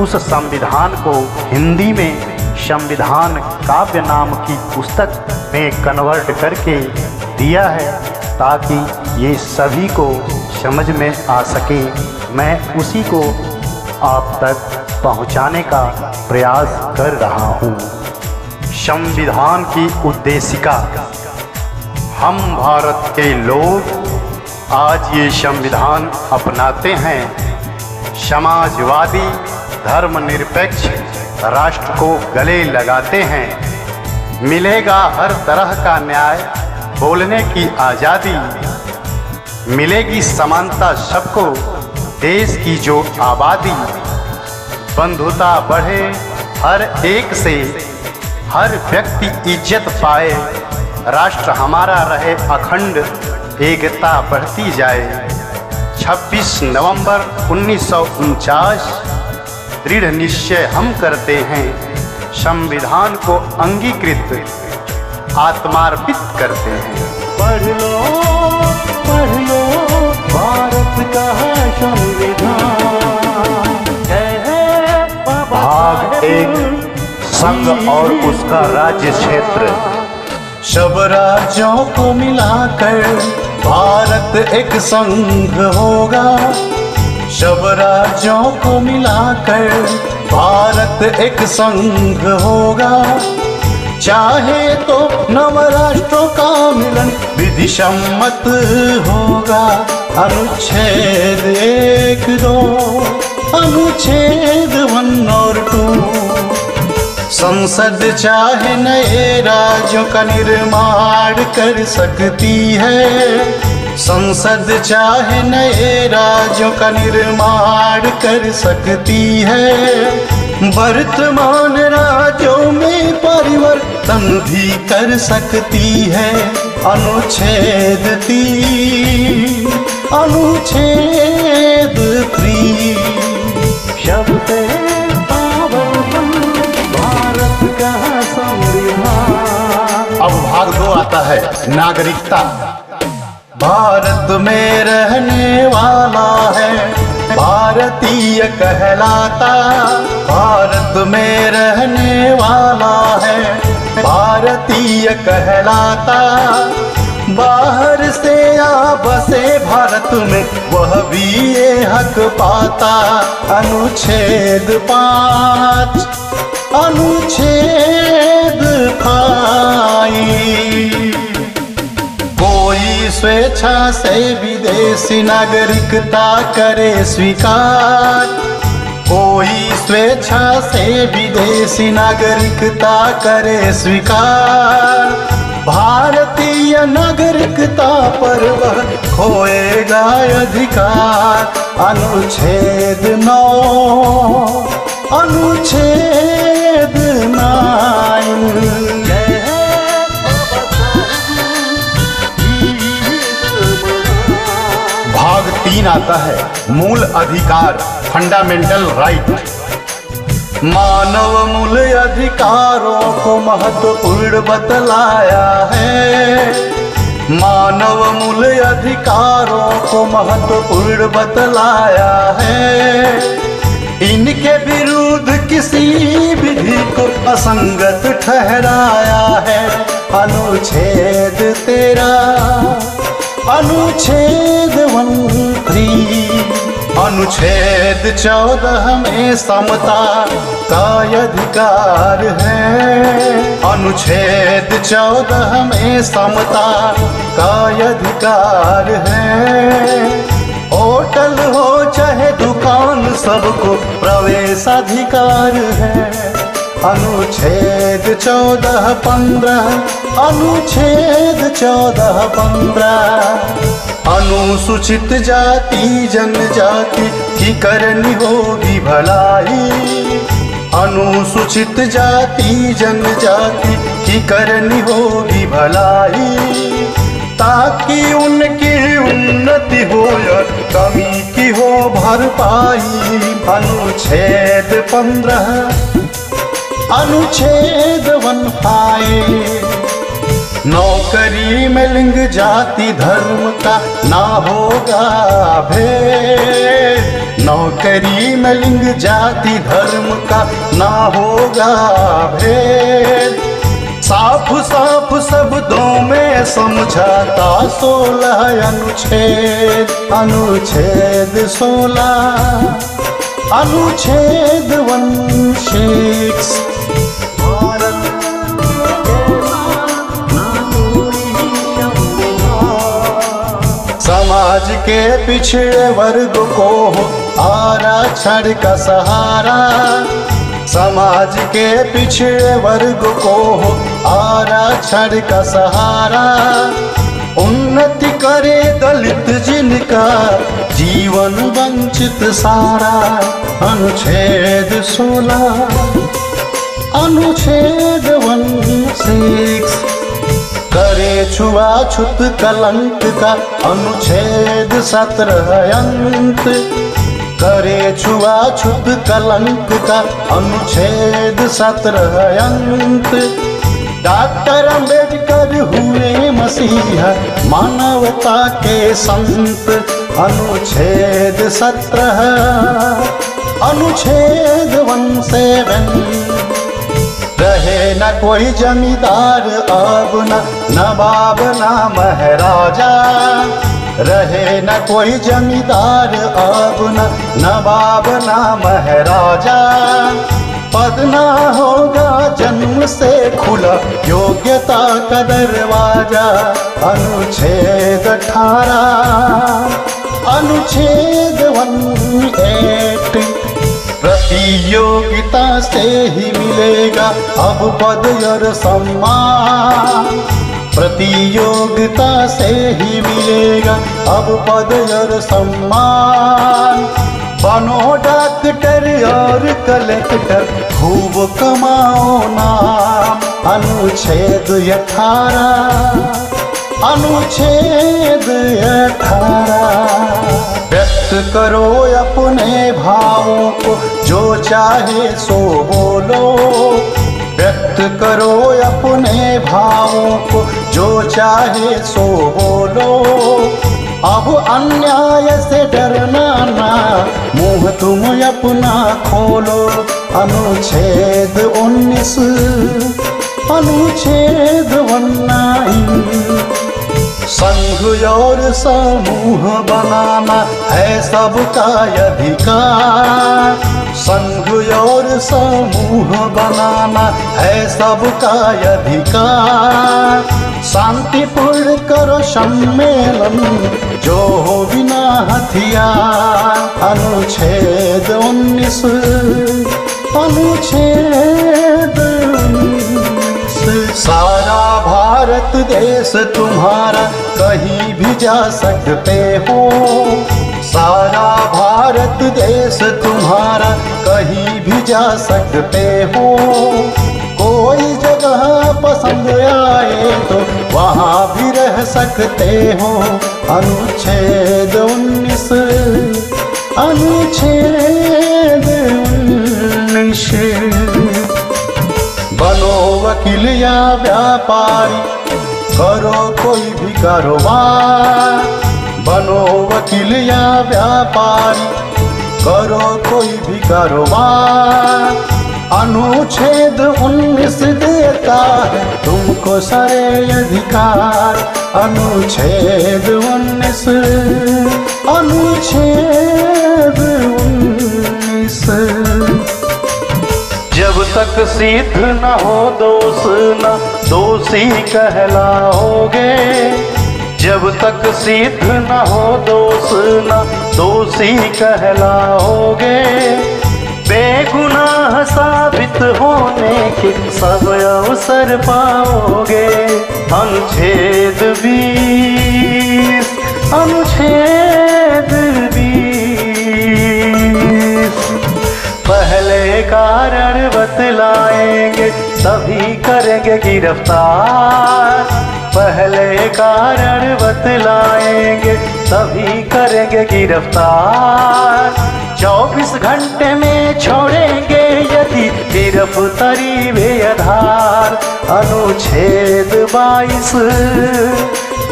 उस संविधान को हिंदी में संविधान काव्य नाम की पुस्तक में कन्वर्ट करके दिया है ताकि ये सभी को समझ में आ सके। मैं उसी को आप तक पहुंचाने का प्रयास कर रहा हूं। संविधान की उद्देशिका। हम भारत के लोग आज ये संविधान अपनाते हैं। समाजवादी धर्मनिरपेक्ष राष्ट्र को गले लगाते हैं। मिलेगा हर तरह का न्याय, बोलने की आज़ादी, मिलेगी समानता सबको, देश की जो आबादी। बंधुता बढ़े हर एक से, हर व्यक्ति इज्जत पाए, राष्ट्र हमारा रहे अखंड, एकता बढ़ती जाए। 26 नवंबर 1949 दृढ़ निश्चय हम करते हैं, संविधान को अंगीकृत आत्मार्पित करते हैं। पढ़ लो भारत का संविधान। भाग 1 संघ और उसका राज्य क्षेत्र। सब राज्यों को मिलाकर भारत एक संघ होगा। सब राज्यों को मिलाकर भारत एक संघ होगा। चाहे तो नव राष्ट्रों का मिलन विधि सम्मत होगा। अनुच्छेद 1, 2, अनुच्छेद 1 और 2। संसद चाहे नए राज्यों का निर्माण कर सकती है। संसद चाहे नए राज्यों का निर्माण कर सकती है। वर्तमान राज्यों में परिवर्तन भी कर सकती है। अनुच्छेद 3, अनुच्छेद 3। शब्द भारत का संविधान। अब भाग 2 आता है नागरिकता। भारत में रहने वाला है भारतीय कहलाता। भारत में रहने वाला है भारतीय कहलाता। बाहर से या बसे भारत में वह भी ये हक पाता। अनुच्छेद 5, अनुच्छेद 5। कोई स्वेच्छा से विदेशी नागरिकता करे स्वीकार। कोई स्वेच्छा से विदेशी नागरिकता करे स्वीकार। भारतीय नागरिकता पर वह खोएगा अधिकार। अनुच्छेद 9, अनुच्छेद 9। भाग 3 आता है मूल अधिकार, फंडामेंटल राइट। मानव मूल अधिकारों को महत्वपूर्ण बतलाया है। मानव मूल अधिकारों को महत्वपूर्ण बतलाया है। इनके विरुद्ध किसी विधि को असंगत ठहराया है। अनुच्छेद 13, अनुच्छेद 13। अनुच्छेद 14 में समता का अधिकार है। अनुच्छेद 14 में समता का अधिकार है। होटल हो चाहे दुकान सबको प्रवेशाधिकार है। अनुच्छेद 14, 15। अनुच्छेद 14, 15। अनुसूचित जाति जनजाति की करनी होगी भलाई। अनुसूचित जाति जनजाति की करनी होगी भलाई। ताकि उनकी उन्नति हो या कमी की हो भरपाई। अनुच्छेद 15, अनुच्छेद 15। नौकरी में लिंग जाति धर्म का ना होगा भेद, नौकरी में लिंग जाति धर्म का ना होगा भेद, साफ साफ शब्दों में समझाता 16 अनुच्छेद, अनुच्छेद 16, अनुच्छेद 16। समाज के पिछड़े वर्ग को हो आरक्षण का सहारा, समाज के पिछड़े वर्ग को हो आरक्षण का सहारा, उन्नति करे दलित जिनका जीवन वंचित सारा। अनुच्छेद 16, अनुच्छेद 16 करे छुआछूत कलंक का अनुच्छेद 17 अंत, करे छुआछूत कलंक का अनुच्छेद 17 अंत। डॉक्टर अम्बेडकर हुए मसीहा मानवता के संत, अनुच्छेद 17, अनुच्छेद 17। रहे न कोई जमींदार अब न नवाब ना महाराजा, रहे न कोई जमींदार अब न नवाब ना महाराजा, पद ना होगा जन्म से खुला योग्यता का दरवाजा। अनुच्छेद 18, अनुच्छेद 18 प्रतियोगिता से ही मिलेगा अब पद और सम्मान, प्रतियोगिता से ही मिलेगा अब पद और सम्मान। बनो डॉक्टर और कलेक्टर खूब कमाओ नाम। अनुच्छेद 18, अनुच्छेद 18 व्यक्त करो अपने भावों को जो चाहे सो बोलो, व्यक्त करो अपने भावों को जो चाहे सो बोलो। अब अन्याय से डरना ना, मुंह तुम अपना खोलो। अनुच्छेद 19, अनुच्छेद 19 संघ और समूह बनाना है सबका अधिकार, संघ और समूह बनाना है सबका अधिकार। शांतिपूर्ण करो सम्मेलन जो हो बिना हथियार। अनुच्छेद 19, अनुच्छेद 19 सारा भारत देश तुम्हारा कहीं भी जा सकते हो, सारा भारत देश तुम्हारा कहीं भी जा सकते हो। कोई जगह पसंद आए तो वहाँ भी रह सकते हो। अनुच्छेद 19, अनुच्छेद 19 बनो वकील या व्यापारी करो कोई भी कारोबार, बनो वकील या व्यापारी करो कोई भी कारोबार। अनुच्छेद 19 देता है तुमको सारे अधिकार। अनुच्छेद 19, अनुच्छेद 19 जब तक सिद्ध न हो दोष न दोषी कहलाओगे, जब तक सिद्ध न हो दोष न दोषी कहलाओगे। बेगुनाह साबित होने के सब अवसर पाओगे। अनुच्छेद 20, अनुच्छेद 20 पहले कारण बतलाएंगे तभी करेंगे गिरफ्तार, पहले कारण बतलाएंगे तभी करेंगे गिरफ्तार। 24 घंटे में छोड़ेंगे यदि गिरफ्तार दफ्तरी व्यधार। अनुच्छेद 22,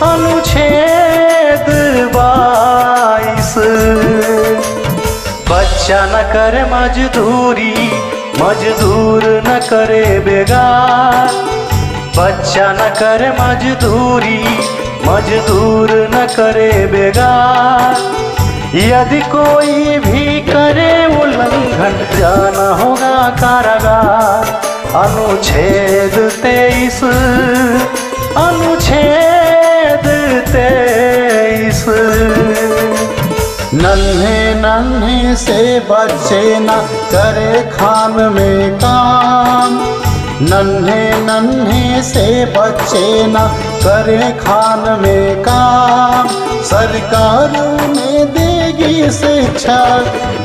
अनुच्छेद 22। बच्चा न करे मजदूरी, मजदूर न करे बेगार। बच्चा न करे मजदूरी, मजदूर न करे बेगार। यदि कोई भी करे उल्लंघन, जाना होगा कारागार। अनुच्छेद 23, अनुच्छेद 23। नन्हे नन्हे से बच्चे न करे खान में काम। नन्हे नन्हे से बच्चे न करे खान में काम। सरकार उन्हें देगी शिक्षा,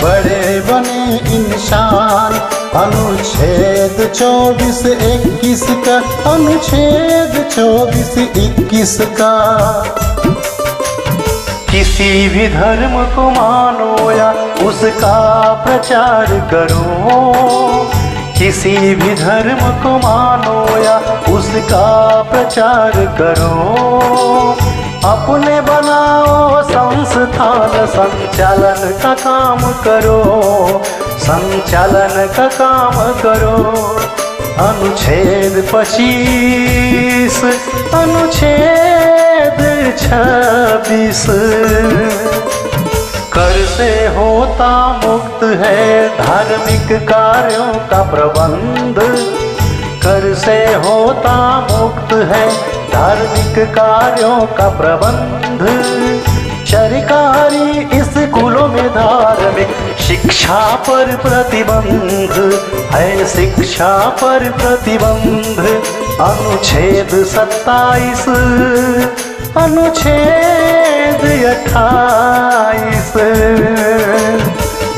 बड़े बने इंसान। अनुच्छेद 24-21 का, अनुच्छेद 24-21 का। किसी भी धर्म को मानो या उसका प्रचार करो। किसी भी धर्म को मानो या उसका प्रचार करो। अपने बनाओ संस्थान, संचालन का काम करो। संचालन का काम करो। अनुच्छेद 25, अनुच्छेद 26। कर से होता मुक्त है धार्मिक कार्यों का प्रबंध। कर से होता मुक्त है धार्मिक कार्यों का प्रबंध। सरकारी स्कूलों में धार्मिक शिक्षा पर प्रतिबंध है, शिक्षा पर प्रतिबंध। अनुच्छेद 27, अनुच्छेद 28।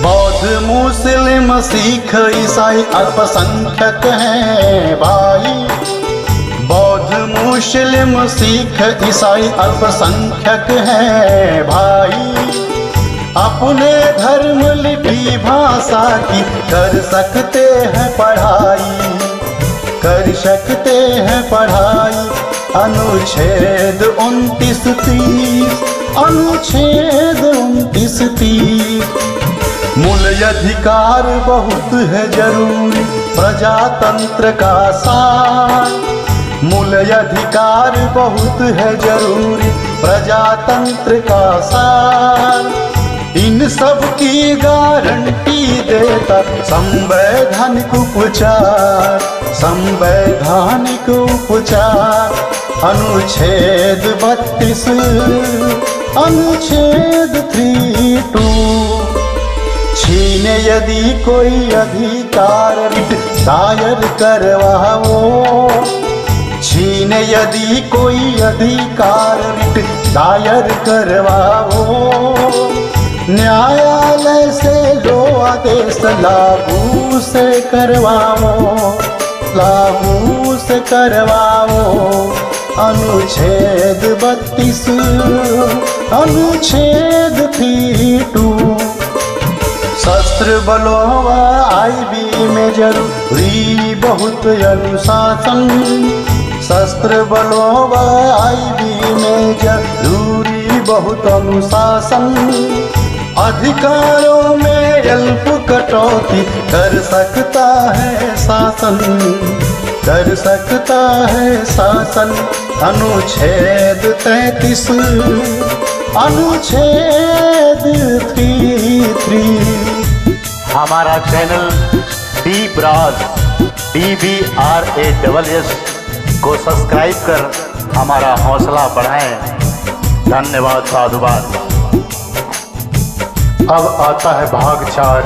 बौद्ध मुस्लिम सिख ईसाई अल्पसंख्यक हैं भाई। बौद्ध मुस्लिम सिख ईसाई अल्पसंख्यक हैं भाई। अपने धर्म लिपि भाषा की कर सकते हैं पढ़ाई, कर सकते हैं पढ़ाई। अनुच्छेद 29-30, अनुच्छेद 29-30। मूल अधिकार बहुत है जरूरी, प्रजातंत्र का सार। मूल अधिकार बहुत है जरूरी, प्रजातंत्र का सार। इन सब की गारंटी देता संवैधानिक उपचार, संवैधानिक उपचार। अनुच्छेद 32, अनुच्छेद 32। छीने यदि कोई अधिकार रिट दायर करवाओ। छीने यदि कोई अधिकार रिट दायर करवाओ। न्यायालय से लो आदेश लागू से करवाओ, लागू से करवाओ। अनुच्छेद 32, अनुच्छेद 32। शस्त्र बलों व आईबी में जरूरी बहुत अनुशासन। शस्त्र बलों व आईबी में जरूरी बहुत अनुशासन। अधिकारों में अल्प कटौती कर सकता है शासन, कर सकता है शासन। अनुच्छेद 33, अनुच्छेद 33। हमारा चैनल डी ब्राज DBRASS को सब्सक्राइब कर हमारा हौसला बढ़ाएं। धन्यवाद, साधुवाद। अब आता है भाग 4,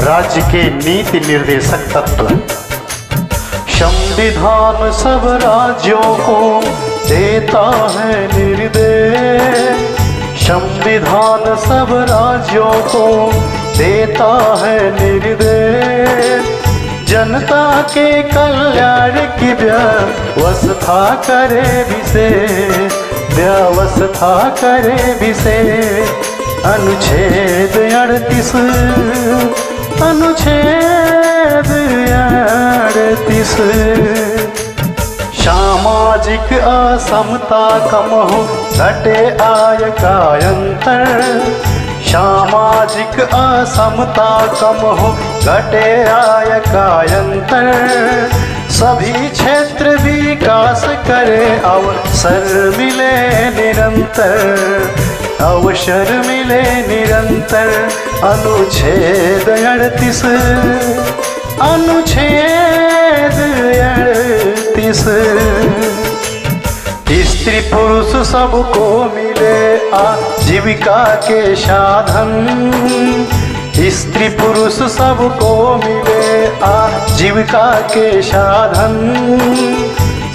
राज्य के नीति निर्देशक तत्व। संविधान सब राज्यों को देता है निर्देश। संविधान सब राज्यों को देता है निर्देश। जनता के कल्याण की व्यवस्था करे विशेष, व्यवस्था करे विशेष। अनुच्छेद 38, अनुच्छेद 31। सामाजिक असमता कम हो घटे आय का अंतर। सामाजिक असमता कम हो घटे आय का अंतर। सभी क्षेत्र विकास करे अवसर मिले निरंतर। अवसर मिले निरंतर। अनुच्छेद 38। अनुच्छेद 38। स्त्री पुरुष सबको मिले आजीविका के साधन। स्त्री पुरुष सबको मिले आजीविका के साधन।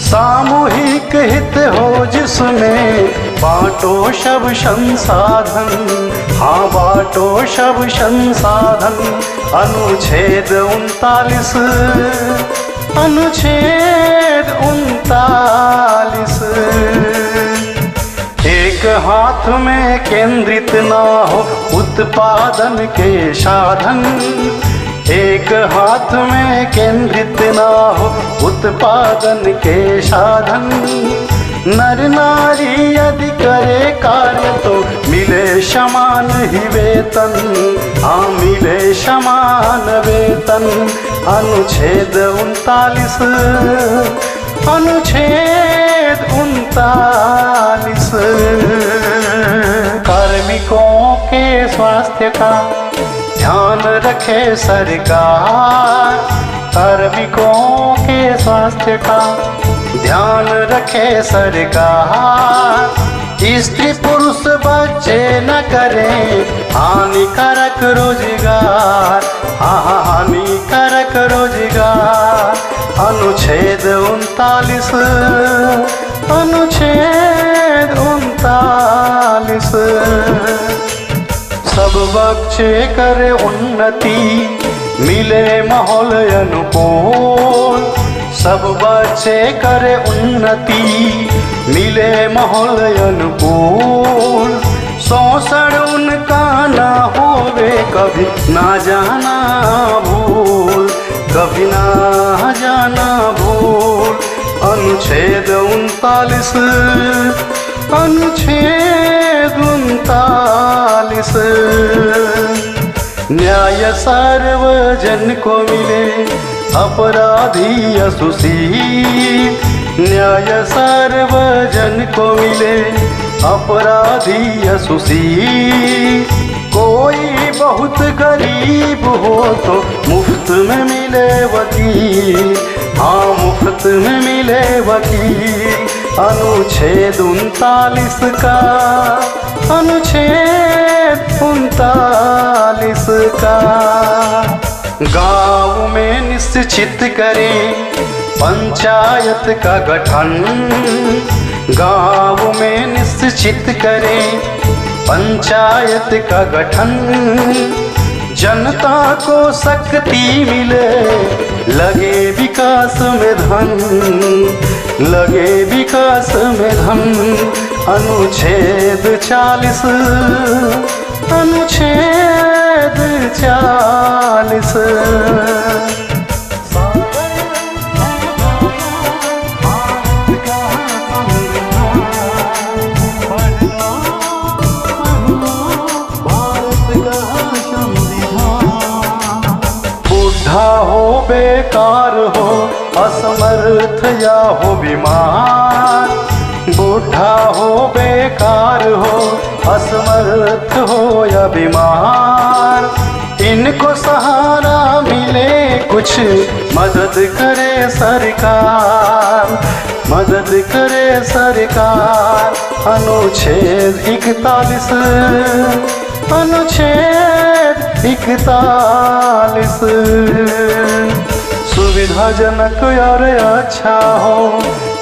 सामूहिक हित हो जिसमें बांटो सब संसाधन। हाँ बांटो सब संसाधन। अनुच्छेद 39। अनुच्छेद 39। एक हाथ में केंद्रित ना हो उत्पादन के साधन। एक हाथ में केंद्रित ना हो उत्पादन के साधन। नर नारी यदि करे कार्य तो मिले समान ही वेतन। हाँ मिले समान वेतन। अनुच्छेद 39। अनुच्छेद 39। कार्मिकों के स्वास्थ्य का ध्यान रखे सरकार। कार्मिकों के स्वास्थ्य का ध्यान रखे सरकार। स्त्री पुरुष बच्चे न करें हानिकारक रोजगार। हाँ हानिकारक रोजगार। अनुच्छेद 39। अनुच्छेद 39। सब बच्चे करे उन्नति मिले माहौल अनुकूल। सब बच्चे करे उन्नति मिले माहौल अनुकूल। शोषण उनका ना होवे कभी ना जाना भूल। कभी ना जाना भूल। अनुच्छेद 39। अनुच्छेद 39। न्याय सार्वजन को मिले अपराधी असुशील। न्याय सार्वजन को मिले अपराधी असुशील। कोई बहुत गरीब हो तो मुफ्त में मिले वकील। हाँ मुफ्त में मिले वकील। अनुच्छेद 39 का। अनुच्छेद 39 का। गाँव में निश्चित करें पंचायत का गठन। गाँव में निश्चित करें पंचायत का गठन। जनता को शक्ति मिले लगे विकास में धन। लगे विकास में धन। अनुच्छेद 40। अनुच्छेद 40। बुढ़ा हो बेकार हो असमर्थ या हो बीमार। बुढ़ा हो बेकार हो असमर्थ हो या बीमार। इनको सहारा मिले कुछ मदद करे सरकार। मदद करे सरकार। अनुच्छेद 41। अनुच्छेद 41। सुविधाजनक और अच्छा हो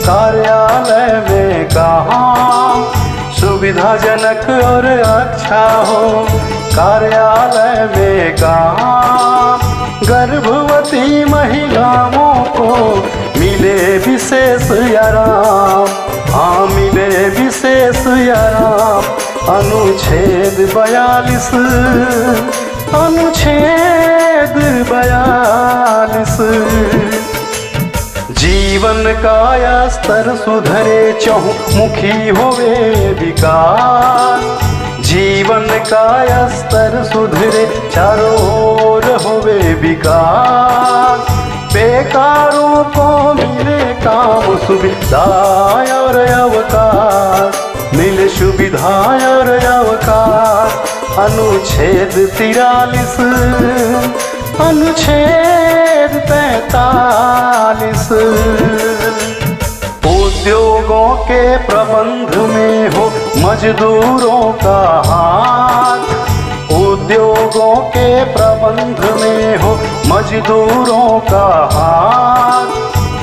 कार्यालय में कहाँ। सुविधाजनक और अच्छा हो कार्यालय में कहाँ। गर्भवती महिलाओं को मिले विशेष आराम। हाँ मिले विशेष आराम। अनुच्छेद 42। अनुच्छेद 42। जीवन का स्तर सुधरे चहुमुखी होवे विकास। जीवन का स्तर सुधरे चारों ओर होवे विकास। बेकारों को मिले काम सुविधा और अवकाश, मिले सुविधा और अवकाश। अनुच्छेद 43 अनुच्छेद 45 उद्योगों के प्रबंध में हो मजदूरों का हाथ। उद्योगों के प्रबंध में हो मजदूरों का हाथ।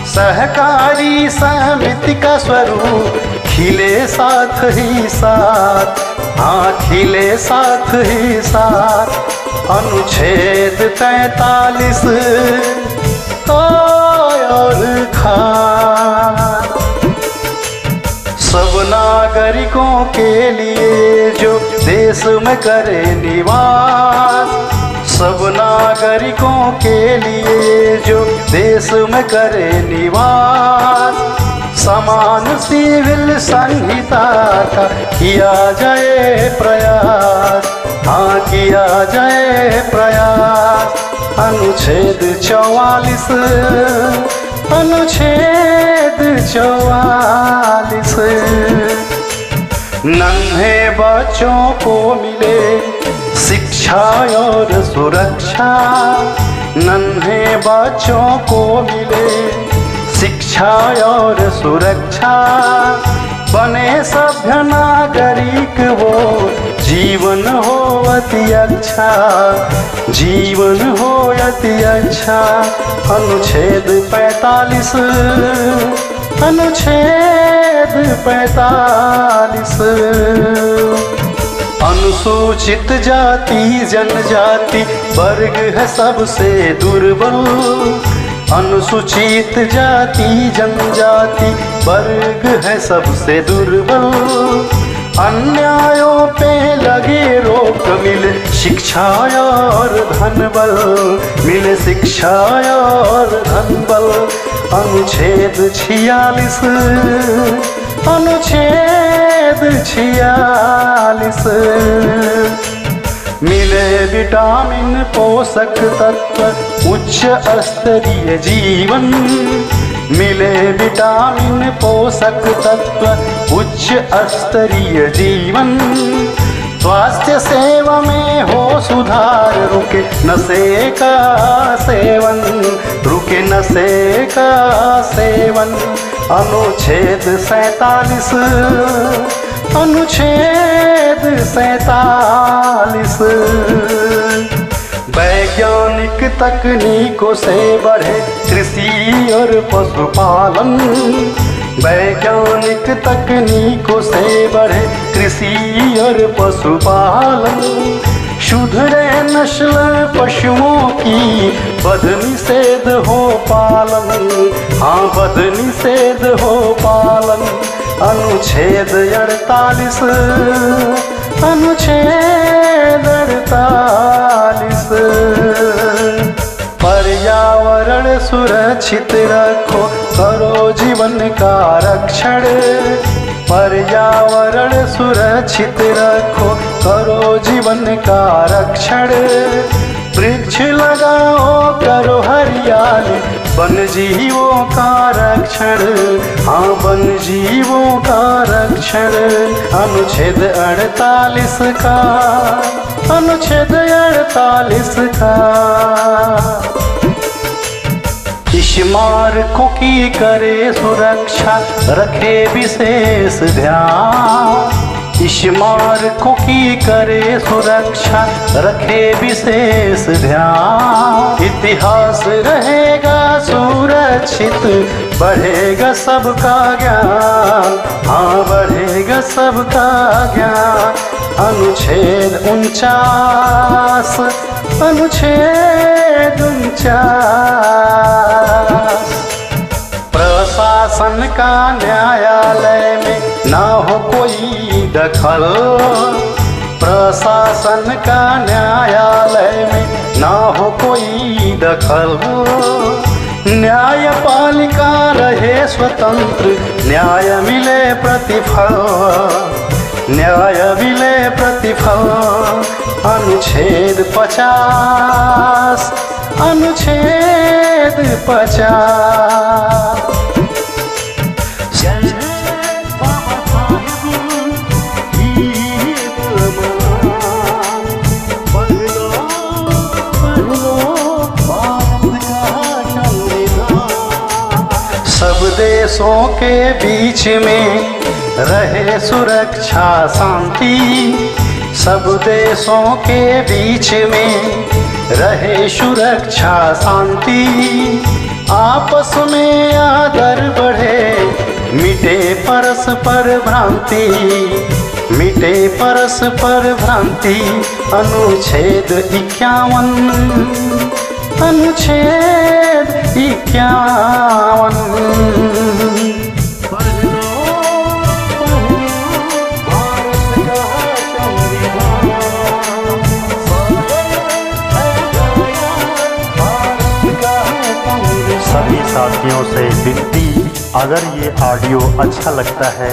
सहकारी समिति का स्वरूप खिले साथ ही साथ, हाँ खिले साथ ही साथ। अनुच्छेद 43 और खान सब नागरिकों के लिए जो देश में करे निवास। सब नागरिकों के लिए जो देश में करे निवास। समान सिविल संहिता का किया जाए प्रयास, हाँ किया जाए प्रयास। अनुच्छेद 44 अनुच्छेद 44 नन्हे बच्चों को मिले शिक्षा और सुरक्षा। नन्हे बच्चों को मिले शिक्षा और सुरक्षा। बने सभ्य नागरिक वो जीवन हो अति अच्छा, जीवन हो अति अच्छा। अनुच्छेद 45 अनुच्छेद 45 अनुसूचित जाति जनजाति वर्ग है सबसे दुर्बल। अनुसूचित जाति जनजाति वर्ग है सबसे दुर्बल। अन्यायों पे लगे रोक मिले शिक्षा और धन बल, मिले शिक्षा और धन बल। अनुच्छेद 46 अनुच्छेद 46 मिले विटामिन पोषक तत्व उच्च स्तरीय जीवन। मिले विटामिन पोषक तत्व उच्च स्तरीय जीवन। स्वास्थ्य सेवा में हो सुधार, रुके नशे का सेवन, रुके नशे का सेवन। अनुच्छेद 47 अनुच्छेद 47 वैज्ञानिक तकनीकों से बढ़े कृषि और पशुपालन। वैज्ञानिक तकनीकों से बढ़े कृषि और पशुपालन। सुधरे नस्ल पशुओं की बदनिषेध हो पालन, हाँ बदनिषेध हो पालन। अनुच्छेद 48 अनुच्छेद 48 पर्यावरण सुरक्षित रखो, करो जीवन का रक्षण। पर्यावरण सुरक्षित रखो, करो जीवन का रक्षण। वृक्ष लगाओ, करो हरियाली, वन जीवों का रक्षण, हाँ वन जीवों का रक्षण। अनुच्छेद 48 का अनुच्छेद 48 का स्मारकों की करे सुरक्षा, रखे विशेष ध्यान। स्मारकों की करे सुरक्षा, रखे विशेष ध्यान। इतिहास रहेगा सुरक्षित, बढ़ेगा सबका ज्ञान, हाँ बढ़ेगा सबका ज्ञान। अनुच्छेद 49 अनुच्छेद 49 प्रशासन का न्यायालय में ना हो कोई दखल। प्रशासन का न्यायालय में ना हो कोई दखल। न्यायपालिका रहे स्वतंत्र, न्याय मिले प्रतिफल, न्याय मिले प्रतिफल। अनुच्छेद 50, अनुच्छेद 50। सब देशों के बीच में रहे सुरक्षा शांति, सब देशों के बीच में रहे सुरक्षा शांति। आपस में आदर बढ़े, मिटे परस्पर भ्रांति, मिटे परस्पर भ्रांति। अनुच्छेद 51, अनुच्छेद 51। सभी साथियों से विनती, अगर ये ऑडियो अच्छा लगता है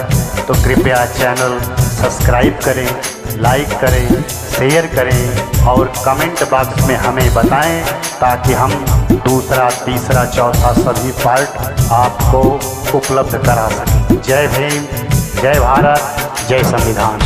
तो कृपया चैनल सब्सक्राइब करें, लाइक करें, शेयर करें और कमेंट बॉक्स में हमें बताएं ताकि हम दूसरा, तीसरा, चौथा सभी पार्ट आपको उपलब्ध करा सकें। जय भीम, जय भारत, जय संविधान।